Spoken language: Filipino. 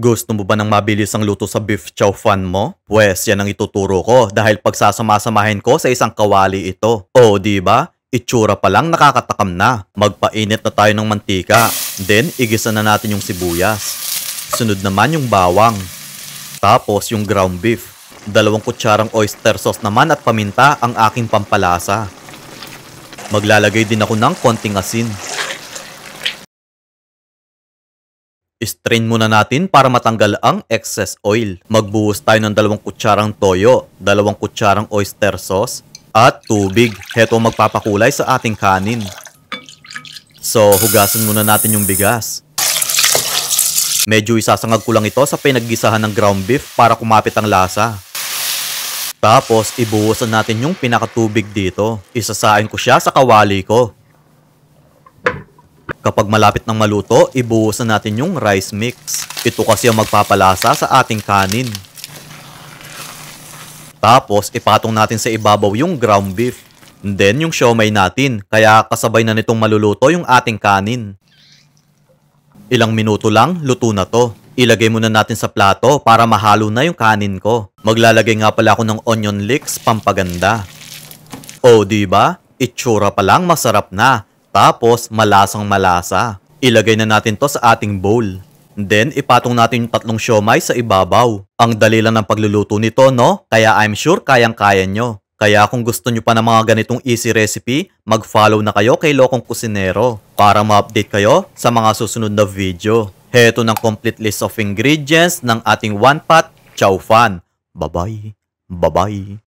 Gusto mo ba ng mabilis ang luto sa beef chow fan mo? Pwes yan ang ituturo ko dahil pagsasama-samahin ko sa isang kawali ito. O di ba? Itsura pa lang nakakatakam na. Magpainit na tayo ng mantika. Then igisa na natin yung sibuyas. Sunod naman yung bawang. Tapos yung ground beef. 2 kutsarang oyster sauce naman at paminta ang aking pampalasa. Maglalagay din ako ng konting asin. Strain muna natin para matanggal ang excess oil. Magbuhos tayo ng 2 kutsarang toyo, 2 kutsarang oyster sauce, at tubig. Heto magpapakulay sa ating kanin. So, hugasan muna natin yung bigas. Medyo isasangag ko lang ito sa pinaggisahan ng ground beef para kumapit ang lasa. Tapos, ibuhusan natin yung pinakatubig dito. Isasain ko siya sa kawali ko. Kapag malapit ng maluto, ibuhusan natin yung rice mix. Ito kasi ang magpapalasa sa ating kanin. Tapos, ipatong natin sa ibabaw yung ground beef. And then, yung siomay natin. Kaya kasabay na nitong maluluto yung ating kanin. Ilang minuto lang, luto na to. Ilagay muna natin sa plato para mahalo na yung kanin ko. Maglalagay nga pala ako ng onion leeks pampaganda. O, diba? Itsura pa lang masarap na. Tapos, malasang malasa. Ilagay na natin to sa ating bowl. Then, ipatong natin yung 3 siomay sa ibabaw. Ang dali lang ng pagluluto nito, no? Kaya I'm sure kayang-kaya nyo. Kaya kung gusto nyo pa ng mga ganitong easy recipe, mag-follow na kayo kay Lokong Kusinero para ma-update kayo sa mga susunod na video. Heto ng complete list of ingredients ng ating one-pot chow fan. Bye-bye. Bye-bye.